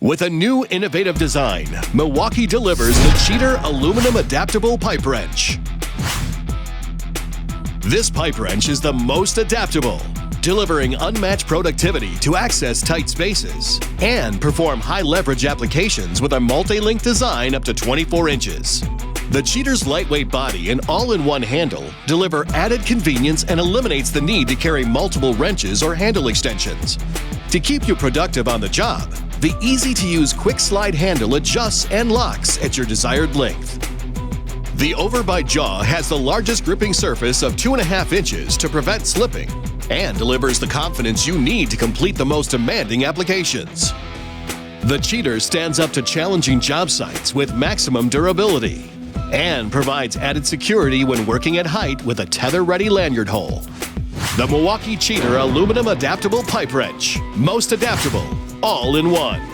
With a new innovative design, Milwaukee delivers the Cheater Aluminum Adaptable Pipe Wrench. This pipe wrench is the most adaptable, delivering unmatched productivity to access tight spaces and perform high-leverage applications with a multi-link design up to 24 inches. The Cheater's lightweight body and all-in-one handle deliver added convenience and eliminates the need to carry multiple wrenches or handle extensions. To keep you productive on the job, the easy-to-use quick slide handle adjusts and locks at your desired length. The Overbite Jaw has the largest gripping surface of 2.5 inches to prevent slipping and delivers the confidence you need to complete the most demanding applications. The Cheater stands up to challenging job sites with maximum durability and provides added security when working at height with a tether-ready lanyard hole. The Milwaukee Cheater Aluminum Adaptable Pipe Wrench. Most adaptable, all in one.